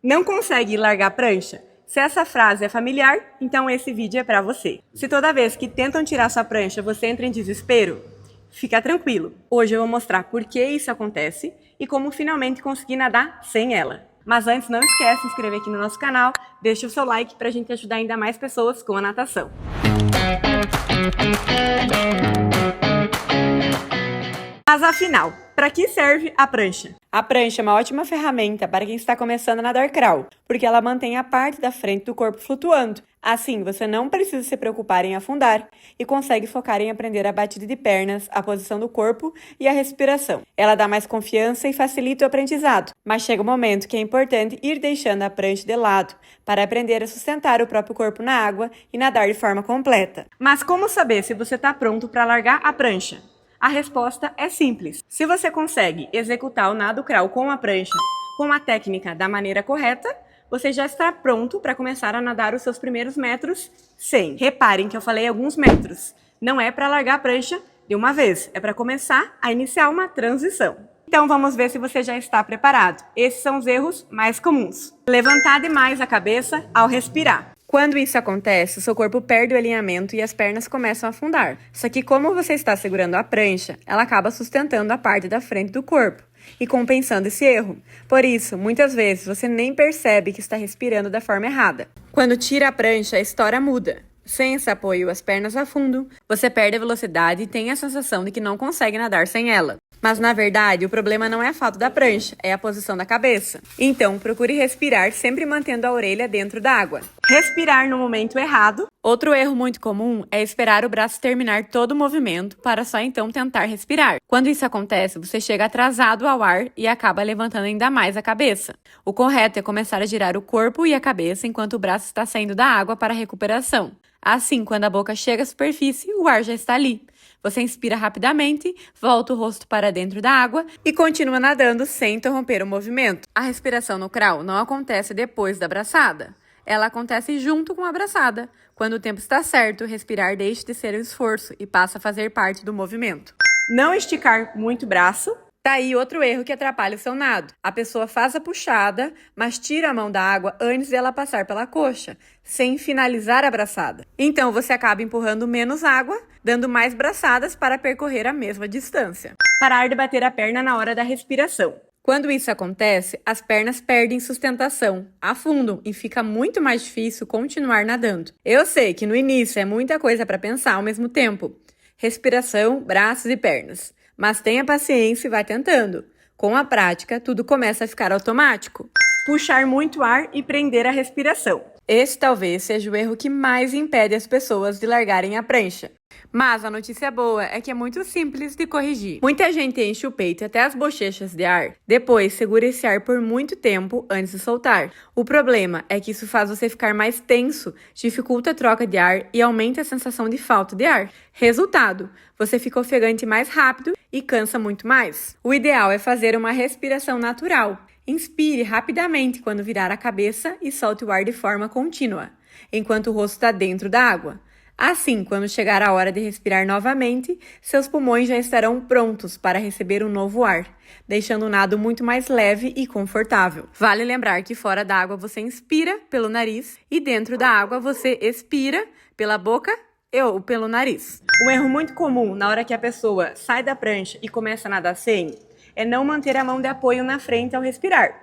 Não consegue largar a prancha? Se essa frase é familiar, então esse vídeo é para você. Se toda vez que tentam tirar sua prancha você entra em desespero, fica tranquilo. Hoje eu vou mostrar por que isso acontece e como finalmente conseguir nadar sem ela. Mas antes, não esquece de se inscrever aqui no nosso canal, deixa o seu like para a gente ajudar ainda mais pessoas com a natação. Mas afinal, para que serve a prancha? A prancha é uma ótima ferramenta para quem está começando a nadar crawl, porque ela mantém a parte da frente do corpo flutuando. Assim, você não precisa se preocupar em afundar e consegue focar em aprender a batida de pernas, a posição do corpo e a respiração. Ela dá mais confiança e facilita o aprendizado, mas chega um momento que é importante ir deixando a prancha de lado para aprender a sustentar o próprio corpo na água e nadar de forma completa. Mas como saber se você está pronto para largar a prancha? A resposta é simples. Se você consegue executar o nado crawl com a prancha, com a técnica da maneira correta, você já está pronto para começar a nadar os seus primeiros metros sem. Reparem que eu falei alguns metros. Não é para largar a prancha de uma vez, é para começar a iniciar uma transição. Então vamos ver se você já está preparado. Esses são os erros mais comuns. Levantar demais a cabeça ao respirar. Quando isso acontece, o seu corpo perde o alinhamento e as pernas começam a afundar. Só que como você está segurando a prancha, ela acaba sustentando a parte da frente do corpo e compensando esse erro. Por isso, muitas vezes você nem percebe que está respirando da forma errada. Quando tira a prancha, a história muda. Sem esse apoio, as pernas afundam, você perde a velocidade e tem a sensação de que não consegue nadar sem ela. Mas, na verdade, o problema não é a falta da prancha, é a posição da cabeça. Então, procure respirar sempre mantendo a orelha dentro da água. Respirar no momento errado. Outro erro muito comum é esperar o braço terminar todo o movimento para só então tentar respirar. Quando isso acontece, você chega atrasado ao ar e acaba levantando ainda mais a cabeça. O correto é começar a girar o corpo e a cabeça enquanto o braço está saindo da água para a recuperação. Assim, quando a boca chega à superfície, o ar já está ali. Você inspira rapidamente, volta o rosto para dentro da água e continua nadando sem interromper o movimento. A respiração no crawl não acontece depois da braçada. Ela acontece junto com a braçada. Quando o tempo está certo, respirar deixa de ser um esforço e passa a fazer parte do movimento. Não esticar muito o braço. Tá aí outro erro que atrapalha o seu nado. A pessoa faz a puxada, mas tira a mão da água antes de ela passar pela coxa, sem finalizar a braçada. Então você acaba empurrando menos água, dando mais braçadas para percorrer a mesma distância. Parar de bater a perna na hora da respiração. Quando isso acontece, as pernas perdem sustentação, afundam e fica muito mais difícil continuar nadando. Eu sei que no início é muita coisa para pensar ao mesmo tempo. Respiração, braços e pernas. Mas tenha paciência e vai tentando. Com a prática, tudo começa a ficar automático. Puxar muito ar e prender a respiração. Esse talvez seja o erro que mais impede as pessoas de largarem a prancha. Mas a notícia boa é que é muito simples de corrigir. Muita gente enche o peito até as bochechas de ar. Depois, segura esse ar por muito tempo antes de soltar. O problema é que isso faz você ficar mais tenso, dificulta a troca de ar e aumenta a sensação de falta de ar. Resultado, você fica ofegante mais rápido e cansa muito mais. O ideal é fazer uma respiração natural. Inspire rapidamente quando virar a cabeça e solte o ar de forma contínua, enquanto o rosto está dentro da água. Assim, quando chegar a hora de respirar novamente, seus pulmões já estarão prontos para receber um novo ar, deixando o nado muito mais leve e confortável. Vale lembrar que fora da água você inspira pelo nariz e dentro da água você expira pela boca ou pelo nariz. Um erro muito comum na hora que a pessoa sai da prancha e começa a nadar sem é não manter a mão de apoio na frente ao respirar.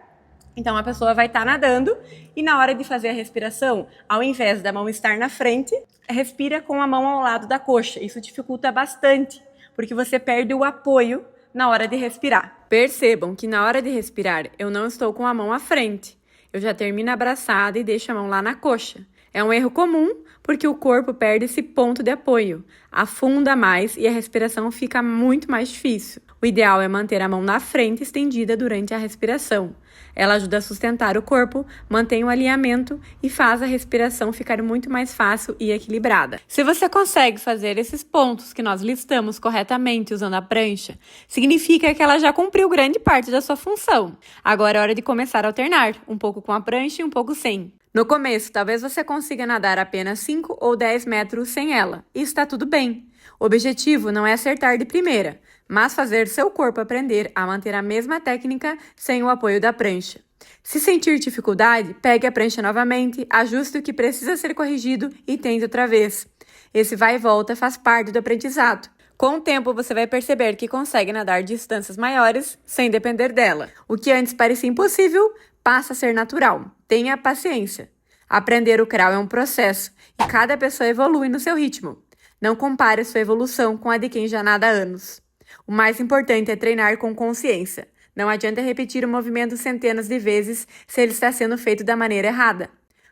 Então a pessoa vai estar nadando e na hora de fazer a respiração, ao invés da mão estar na frente, respira com a mão ao lado da coxa. Isso dificulta bastante, porque você perde o apoio na hora de respirar. Percebam que na hora de respirar, eu não estou com a mão à frente. Eu já termino a braçada e deixo a mão lá na coxa. É um erro comum, porque o corpo perde esse ponto de apoio, afunda mais e a respiração fica muito mais difícil. O ideal é manter a mão na frente estendida durante a respiração. Ela ajuda a sustentar o corpo, mantém o alinhamento e faz a respiração ficar muito mais fácil e equilibrada. Se você consegue fazer esses pontos que nós listamos corretamente usando a prancha, significa que ela já cumpriu grande parte da sua função. Agora é hora de começar a alternar, um pouco com a prancha e um pouco sem. No começo, talvez você consiga nadar apenas 5 ou 10 metros sem ela, e está tudo bem. O objetivo não é acertar de primeira, mas fazer seu corpo aprender a manter a mesma técnica sem o apoio da prancha. Se sentir dificuldade, pegue a prancha novamente, ajuste o que precisa ser corrigido e tente outra vez. Esse vai e volta faz parte do aprendizado. Com o tempo, você vai perceber que consegue nadar distâncias maiores sem depender dela. O que antes parecia impossível, passa a ser natural. Tenha paciência. Aprender o crawl é um processo e cada pessoa evolui no seu ritmo. Não compare sua evolução com a de quem já nada há anos. O mais importante é treinar com consciência. Não adianta repetir o movimento centenas de vezes se ele está sendo feito da maneira errada.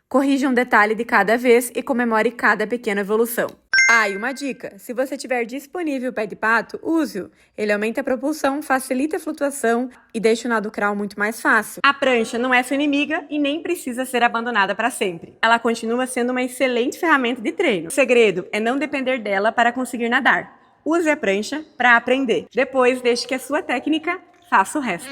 Corrija um detalhe de cada vez e comemore cada pequena evolução. E uma dica, se você tiver disponível o pé de pato, use-o. Ele aumenta a propulsão, facilita a flutuação e deixa o nado crawl muito mais fácil. A prancha não é sua inimiga e nem precisa ser abandonada para sempre. Ela continua sendo uma excelente ferramenta de treino. O segredo é não depender dela para conseguir nadar. Use a prancha para aprender. Depois, deixe que a sua técnica faça o resto.